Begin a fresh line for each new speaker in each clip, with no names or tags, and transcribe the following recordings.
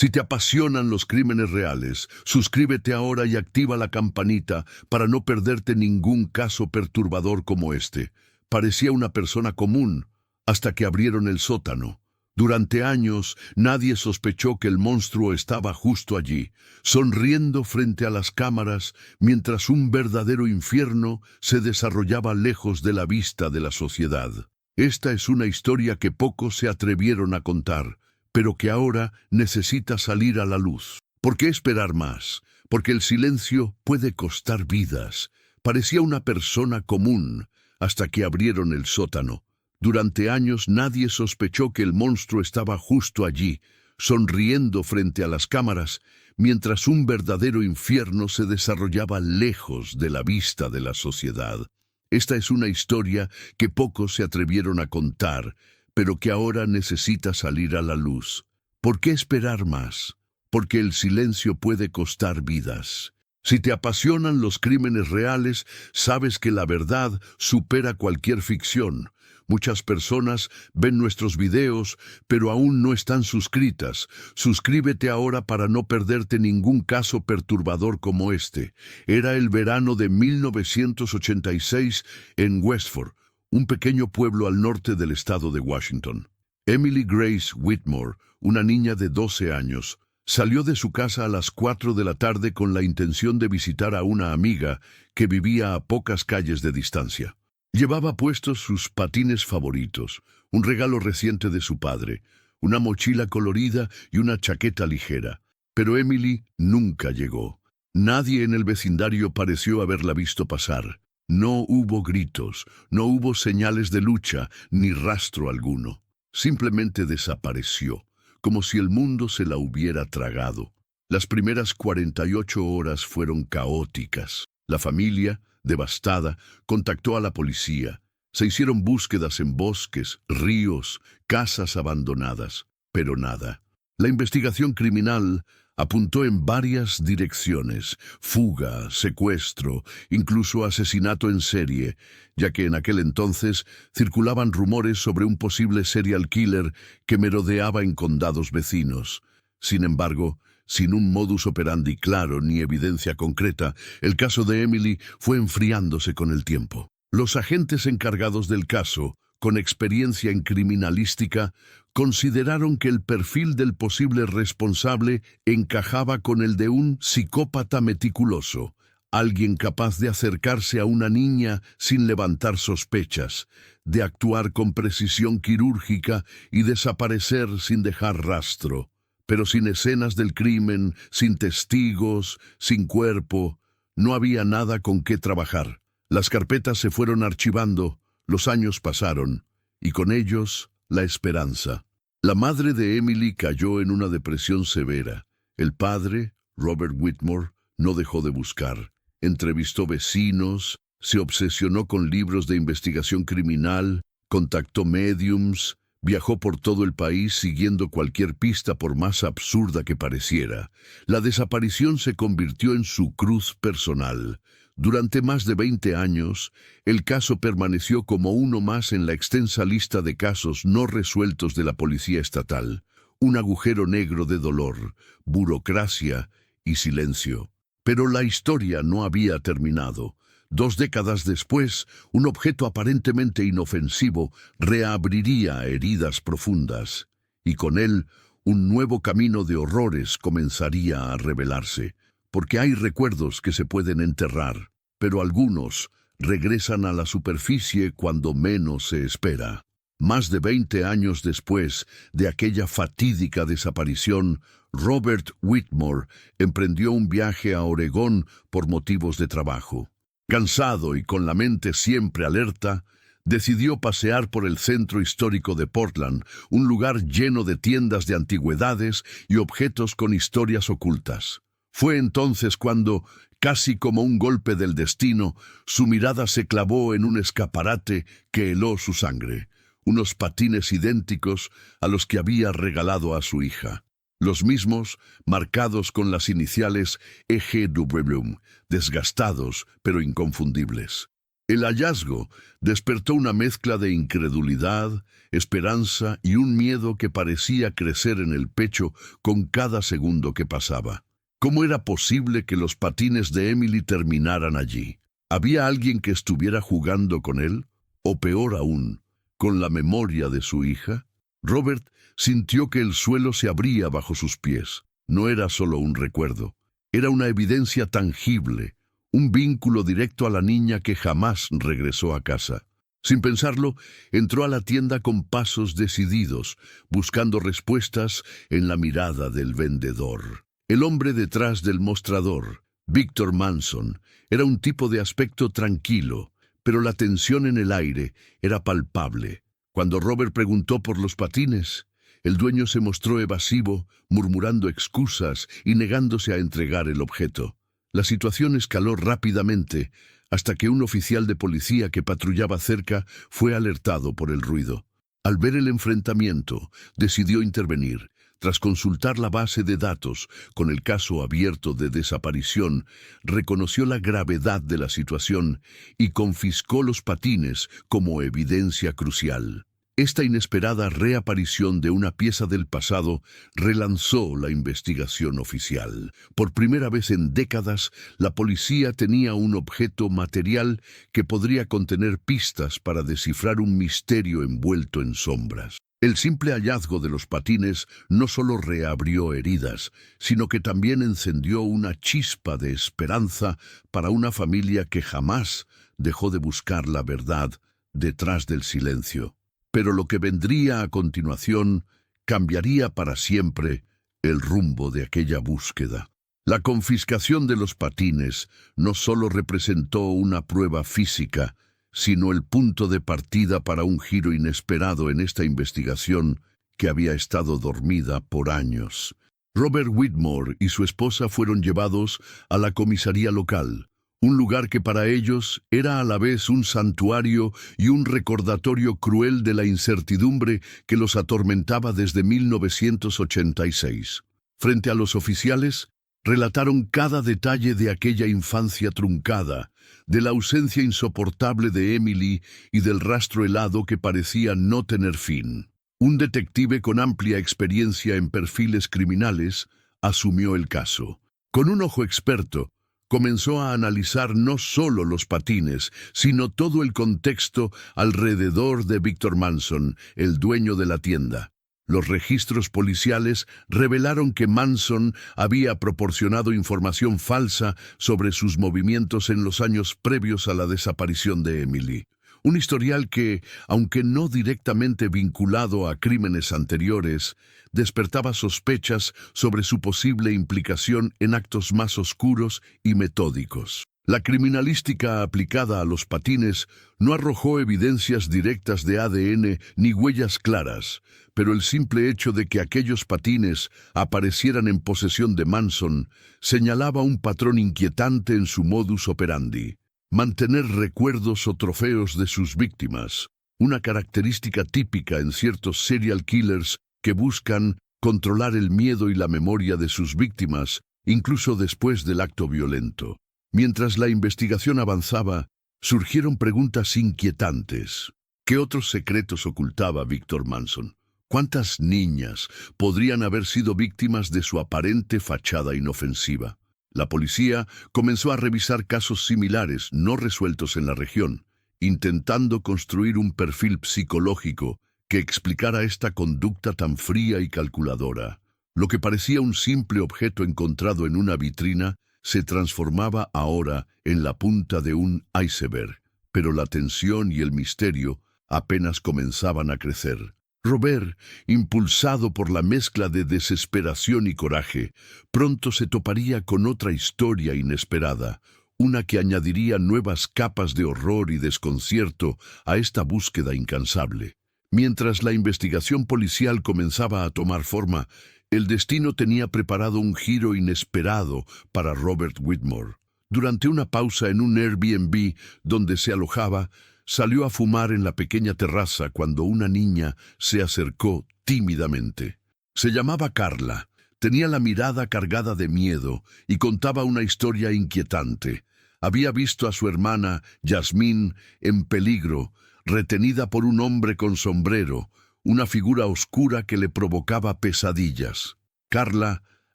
Si te apasionan los crímenes reales, suscríbete ahora y activa la campanita para no perderte ningún caso perturbador como este. Parecía una persona común hasta que abrieron el sótano. Durante años nadie sospechó que el monstruo estaba justo allí, sonriendo frente a las cámaras, mientras un verdadero infierno se desarrollaba lejos de la vista de la sociedad. Esta es una historia que pocos se atrevieron a contar, pero que ahora necesita salir a la luz. ¿Por qué esperar más? Porque el silencio puede costar vidas. Parecía una persona común hasta que abrieron el sótano. Durante años nadie sospechó que el monstruo estaba justo allí, sonriendo frente a las cámaras, mientras un verdadero infierno se desarrollaba lejos de la vista de la sociedad. Esta es una historia que pocos se atrevieron a contar, pero que ahora necesita salir a la luz. ¿Por qué esperar más? Porque el silencio puede costar vidas. Si te apasionan los crímenes reales, sabes que la verdad supera cualquier ficción. Muchas personas ven nuestros videos, pero aún no están suscritas. Suscríbete ahora para no perderte ningún caso perturbador como este. Era el verano de 1986 en Westford, un pequeño pueblo al norte del estado de Washington. Emily Grace Whitmore, una niña de 12 años, salió de su casa a las 4 de la tarde con la intención de visitar a una amiga que vivía a pocas calles de distancia. Llevaba puestos sus patines favoritos, un regalo reciente de su padre, una mochila colorida y una chaqueta ligera. Pero Emily nunca llegó. Nadie en el vecindario pareció haberla visto pasar. No hubo gritos, no hubo señales de lucha, ni rastro alguno. Simplemente desapareció, como si el mundo se la hubiera tragado. Las primeras 48 horas fueron caóticas. La familia, devastada, contactó a la policía. Se hicieron búsquedas en bosques, ríos, casas abandonadas, pero nada. La investigación criminal apuntó en varias direcciones: fuga, secuestro, incluso asesinato en serie, ya que en aquel entonces circulaban rumores sobre un posible serial killer que merodeaba en condados vecinos. Sin embargo, sin un modus operandi claro ni evidencia concreta, el caso de Emily fue enfriándose con el tiempo. Los agentes encargados del caso, con experiencia en criminalística, consideraron que el perfil del posible responsable encajaba con el de un psicópata meticuloso, alguien capaz de acercarse a una niña sin levantar sospechas, de actuar con precisión quirúrgica y desaparecer sin dejar rastro. Pero sin escenas del crimen, sin testigos, sin cuerpo, no había nada con qué trabajar. Las carpetas se fueron archivando, los años pasaron, y con ellos la esperanza. La madre de Emily cayó en una depresión severa. El padre, Robert Whitmore, no dejó de buscar. Entrevistó vecinos, se obsesionó con libros de investigación criminal, contactó médiums, viajó por todo el país siguiendo cualquier pista por más absurda que pareciera. La desaparición se convirtió en su cruz personal. Durante más de 20 años, el caso permaneció como uno más en la extensa lista de casos no resueltos de la policía estatal. Un agujero negro de dolor, burocracia y silencio. Pero la historia no había terminado. 2 décadas después, un objeto aparentemente inofensivo reabriría heridas profundas, y con él un nuevo camino de horrores comenzaría a revelarse, porque hay recuerdos que se pueden enterrar, pero algunos regresan a la superficie cuando menos se espera. Más de 20 años después de aquella fatídica desaparición, Robert Whitmore emprendió un viaje a Oregón por motivos de trabajo. Cansado y con la mente siempre alerta, decidió pasear por el centro histórico de Portland, un lugar lleno de tiendas de antigüedades y objetos con historias ocultas. Fue entonces cuando, casi como un golpe del destino, su mirada se clavó en un escaparate que heló su sangre, unos patines idénticos a los que había regalado a su hija. Los mismos, marcados con las iniciales EGW, desgastados pero inconfundibles. El hallazgo despertó una mezcla de incredulidad, esperanza y un miedo que parecía crecer en el pecho con cada segundo que pasaba. ¿Cómo era posible que los patines de Emily terminaran allí? ¿Había alguien que estuviera jugando con él? O peor aún, con la memoria de su hija. Robert sintió que el suelo se abría bajo sus pies. No era solo un recuerdo, era una evidencia tangible, un vínculo directo a la niña que jamás regresó a casa. Sin pensarlo, entró a la tienda con pasos decididos, buscando respuestas en la mirada del vendedor. El hombre detrás del mostrador, Victor Manson, era un tipo de aspecto tranquilo, pero la tensión en el aire era palpable. Cuando Robert preguntó por los patines, el dueño se mostró evasivo, murmurando excusas y negándose a entregar el objeto. La situación escaló rápidamente hasta que un oficial de policía que patrullaba cerca fue alertado por el ruido. Al ver el enfrentamiento, decidió intervenir. Tras consultar la base de datos con el caso abierto de desaparición, reconoció la gravedad de la situación y confiscó los patines como evidencia crucial. Esta inesperada reaparición de una pieza del pasado relanzó la investigación oficial. Por primera vez en décadas, la policía tenía un objeto material que podría contener pistas para descifrar un misterio envuelto en sombras. El simple hallazgo de los patines no solo reabrió heridas, sino que también encendió una chispa de esperanza para una familia que jamás dejó de buscar la verdad detrás del silencio. Pero lo que vendría a continuación cambiaría para siempre el rumbo de aquella búsqueda. La confiscación de los patines no solo representó una prueba física, sino el punto de partida para un giro inesperado en esta investigación que había estado dormida por años. Robert Whitmore y su esposa fueron llevados a la comisaría local, un lugar que para ellos era a la vez un santuario y un recordatorio cruel de la incertidumbre que los atormentaba desde 1986. Frente a los oficiales, relataron cada detalle de aquella infancia truncada, de la ausencia insoportable de Emily y del rastro helado que parecía no tener fin. Un detective con amplia experiencia en perfiles criminales asumió el caso. Con un ojo experto, comenzó a analizar no solo los patines, sino todo el contexto alrededor de Victor Manson, el dueño de la tienda. Los registros policiales revelaron que Manson había proporcionado información falsa sobre sus movimientos en los años previos a la desaparición de Emily. Un historial que, aunque no directamente vinculado a crímenes anteriores, despertaba sospechas sobre su posible implicación en actos más oscuros y metódicos. La criminalística aplicada a los patines no arrojó evidencias directas de ADN ni huellas claras, pero el simple hecho de que aquellos patines aparecieran en posesión de Manson señalaba un patrón inquietante en su modus operandi: mantener recuerdos o trofeos de sus víctimas, una característica típica en ciertos serial killers que buscan controlar el miedo y la memoria de sus víctimas, incluso después del acto violento. Mientras la investigación avanzaba, surgieron preguntas inquietantes. ¿Qué otros secretos ocultaba Victor Manson? ¿Cuántas niñas podrían haber sido víctimas de su aparente fachada inofensiva? La policía comenzó a revisar casos similares no resueltos en la región, intentando construir un perfil psicológico que explicara esta conducta tan fría y calculadora. Lo que parecía un simple objeto encontrado en una vitrina se transformaba ahora en la punta de un iceberg, pero la tensión y el misterio apenas comenzaban a crecer. Robert, impulsado por la mezcla de desesperación y coraje, pronto se toparía con otra historia inesperada, una que añadiría nuevas capas de horror y desconcierto a esta búsqueda incansable. Mientras la investigación policial comenzaba a tomar forma, el destino tenía preparado un giro inesperado para Robert Whitmore. Durante una pausa en un Airbnb donde se alojaba, salió a fumar en la pequeña terraza cuando una niña se acercó tímidamente. Se llamaba Carla, tenía la mirada cargada de miedo y contaba una historia inquietante. Había visto a su hermana, Yasmín, en peligro, retenida por un hombre con sombrero, una figura oscura que le provocaba pesadillas. Carla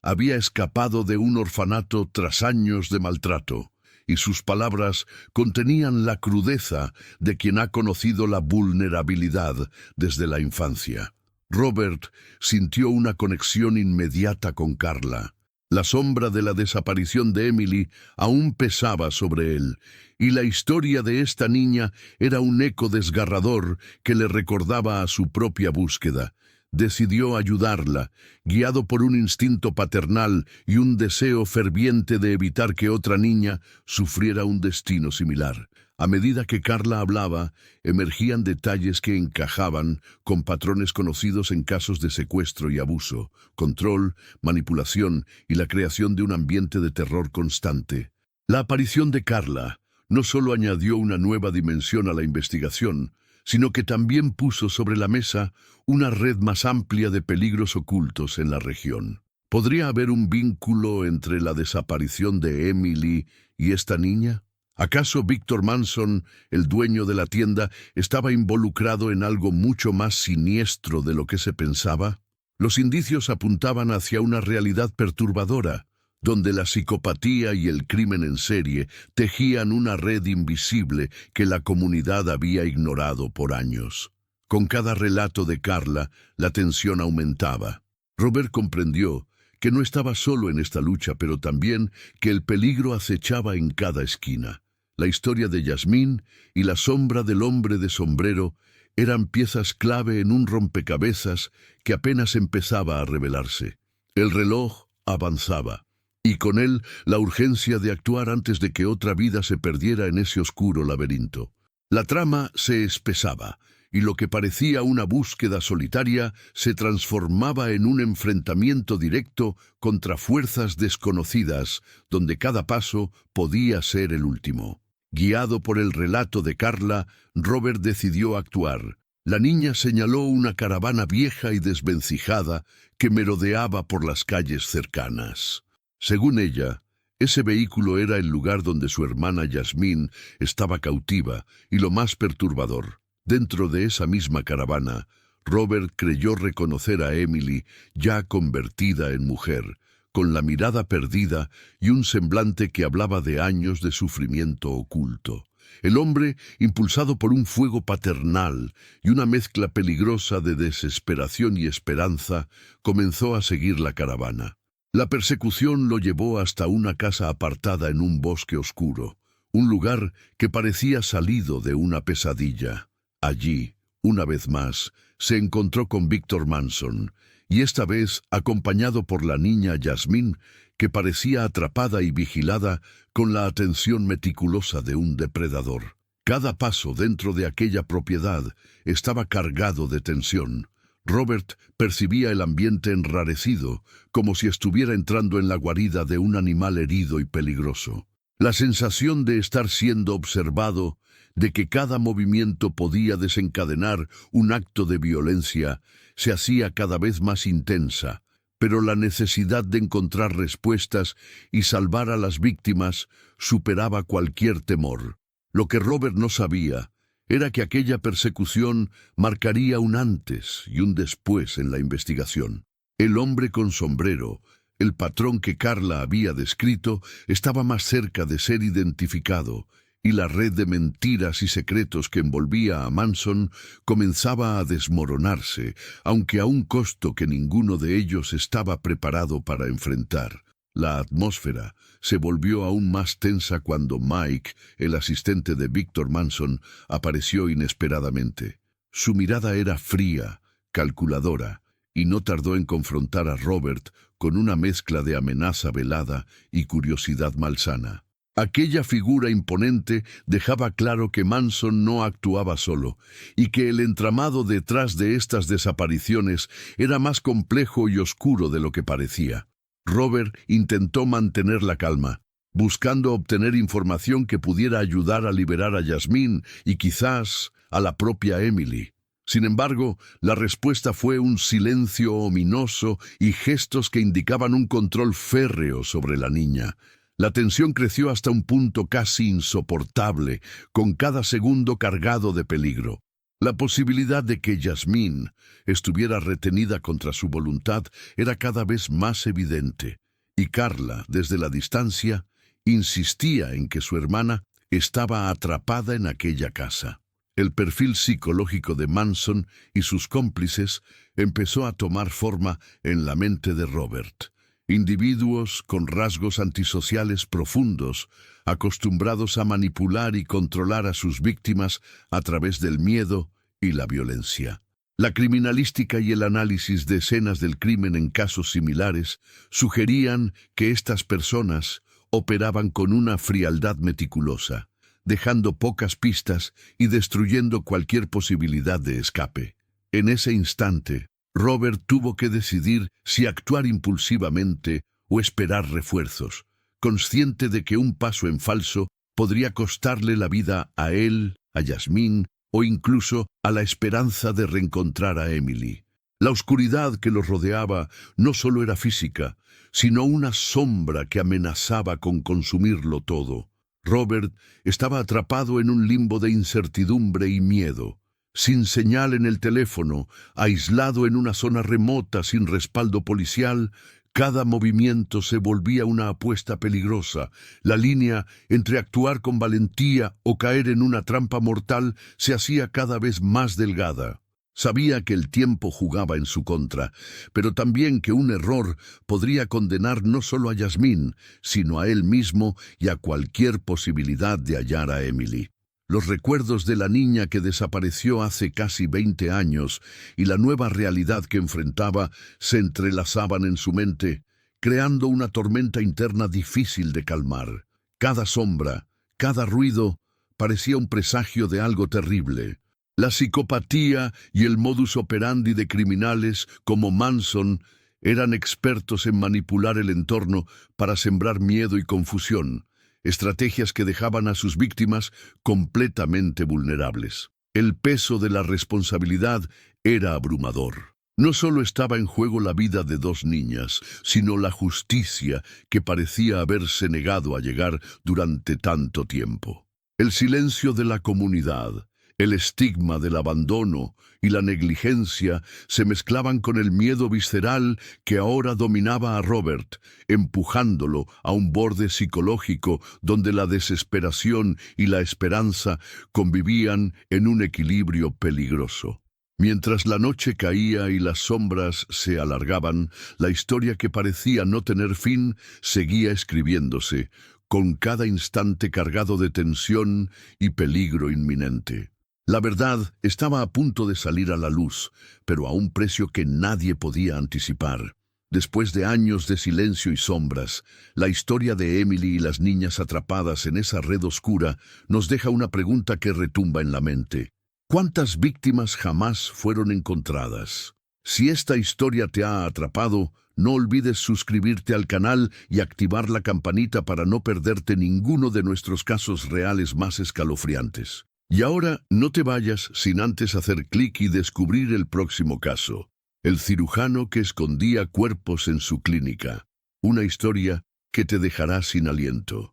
había escapado de un orfanato tras años de maltrato, y sus palabras contenían la crudeza de quien ha conocido la vulnerabilidad desde la infancia. Robert sintió una conexión inmediata con Carla. La sombra de la desaparición de Emily aún pesaba sobre él, y la historia de esta niña era un eco desgarrador que le recordaba a su propia búsqueda. Decidió ayudarla, guiado por un instinto paternal y un deseo ferviente de evitar que otra niña sufriera un destino similar. A medida que Carla hablaba, emergían detalles que encajaban con patrones conocidos en casos de secuestro y abuso, control, manipulación y la creación de un ambiente de terror constante. La aparición de Carla no solo añadió una nueva dimensión a la investigación, sino que también puso sobre la mesa una red más amplia de peligros ocultos en la región. ¿Podría haber un vínculo entre la desaparición de Emily y esta niña? ¿Acaso Víctor Manson, el dueño de la tienda, estaba involucrado en algo mucho más siniestro de lo que se pensaba? Los indicios apuntaban hacia una realidad perturbadora, donde la psicopatía y el crimen en serie tejían una red invisible que la comunidad había ignorado por años. Con cada relato de Carla, la tensión aumentaba. Robert comprendió que no estaba solo en esta lucha, pero también que el peligro acechaba en cada esquina. La historia de Yasmín y la sombra del hombre de sombrero eran piezas clave en un rompecabezas que apenas empezaba a revelarse. El reloj avanzaba, y con él la urgencia de actuar antes de que otra vida se perdiera en ese oscuro laberinto. La trama se espesaba, y lo que parecía una búsqueda solitaria se transformaba en un enfrentamiento directo contra fuerzas desconocidas, donde cada paso podía ser el último. Guiado por el relato de Carla, Robert decidió actuar. La niña señaló una caravana vieja y desvencijada que merodeaba por las calles cercanas. Según ella, ese vehículo era el lugar donde su hermana Yasmín estaba cautiva, y lo más perturbador, dentro de esa misma caravana, Robert creyó reconocer a Emily ya convertida en mujer, con la mirada perdida y un semblante que hablaba de años de sufrimiento oculto. El hombre, impulsado por un fuego paternal y una mezcla peligrosa de desesperación y esperanza, comenzó a seguir la caravana. La persecución lo llevó hasta una casa apartada en un bosque oscuro, un lugar que parecía salido de una pesadilla. Allí, una vez más, se encontró con Víctor Manson, y esta vez acompañado por la niña Yasmín, que parecía atrapada y vigilada con la atención meticulosa de un depredador. Cada paso dentro de aquella propiedad estaba cargado de tensión. Robert percibía el ambiente enrarecido, como si estuviera entrando en la guarida de un animal herido y peligroso. La sensación de estar siendo observado, de que cada movimiento podía desencadenar un acto de violencia, se hacía cada vez más intensa, pero la necesidad de encontrar respuestas y salvar a las víctimas superaba cualquier temor. Lo que Robert no sabía era que aquella persecución marcaría un antes y un después en la investigación. El hombre con sombrero, el patrón que Carla había descrito, estaba más cerca de ser identificado, y la red de mentiras y secretos que envolvía a Manson comenzaba a desmoronarse, aunque a un costo que ninguno de ellos estaba preparado para enfrentar. La atmósfera se volvió aún más tensa cuando Mike, el asistente de Víctor Manson, apareció inesperadamente. Su mirada era fría, calculadora, y no tardó en confrontar a Robert con una mezcla de amenaza velada y curiosidad malsana. Aquella figura imponente dejaba claro que Manson no actuaba solo, y que el entramado detrás de estas desapariciones era más complejo y oscuro de lo que parecía. Robert intentó mantener la calma, buscando obtener información que pudiera ayudar a liberar a Yasmín y quizás a la propia Emily. Sin embargo, la respuesta fue un silencio ominoso y gestos que indicaban un control férreo sobre la niña. La tensión creció hasta un punto casi insoportable, con cada segundo cargado de peligro. La posibilidad de que Yasmín estuviera retenida contra su voluntad era cada vez más evidente, y Carla, desde la distancia, insistía en que su hermana estaba atrapada en aquella casa. El perfil psicológico de Manson y sus cómplices empezó a tomar forma en la mente de Robert. Individuos con rasgos antisociales profundos, acostumbrados a manipular y controlar a sus víctimas a través del miedo y la violencia. La criminalística y el análisis de escenas del crimen en casos similares sugerían que estas personas operaban con una frialdad meticulosa, dejando pocas pistas y destruyendo cualquier posibilidad de escape. En ese instante, Robert tuvo que decidir si actuar impulsivamente o esperar refuerzos, consciente de que un paso en falso podría costarle la vida a él, a Yasmín o incluso a la esperanza de reencontrar a Emily. La oscuridad que los rodeaba no solo era física, sino una sombra que amenazaba con consumirlo todo. Robert estaba atrapado en un limbo de incertidumbre y miedo. Sin señal en el teléfono, aislado en una zona remota sin respaldo policial, cada movimiento se volvía una apuesta peligrosa. La línea entre actuar con valentía o caer en una trampa mortal se hacía cada vez más delgada. Sabía que el tiempo jugaba en su contra, pero también que un error podría condenar no solo a Yasmín, sino a él mismo y a cualquier posibilidad de hallar a Emily. Los recuerdos de la niña que desapareció hace casi 20 años y la nueva realidad que enfrentaba se entrelazaban en su mente, creando una tormenta interna difícil de calmar. Cada sombra, cada ruido, parecía un presagio de algo terrible. La psicopatía y el modus operandi de criminales como Manson eran expertos en manipular el entorno para sembrar miedo y confusión, estrategias que dejaban a sus víctimas completamente vulnerables. El peso de la responsabilidad era abrumador. No solo estaba en juego la vida de dos niñas, sino la justicia que parecía haberse negado a llegar durante tanto tiempo. El silencio de la comunidad, el estigma del abandono y la negligencia se mezclaban con el miedo visceral que ahora dominaba a Robert, empujándolo a un borde psicológico donde la desesperación y la esperanza convivían en un equilibrio peligroso. Mientras la noche caía y las sombras se alargaban, la historia que parecía no tener fin seguía escribiéndose, con cada instante cargado de tensión y peligro inminente. La verdad estaba a punto de salir a la luz, pero a un precio que nadie podía anticipar. Después de años de silencio y sombras, la historia de Emily y las niñas atrapadas en esa red oscura nos deja una pregunta que retumba en la mente. ¿Cuántas víctimas jamás fueron encontradas? Si esta historia te ha atrapado, no olvides suscribirte al canal y activar la campanita para no perderte ninguno de nuestros casos reales más escalofriantes. Y ahora no te vayas sin antes hacer clic y descubrir el próximo caso. El cirujano que escondía cuerpos en su clínica. Una historia que te dejará sin aliento.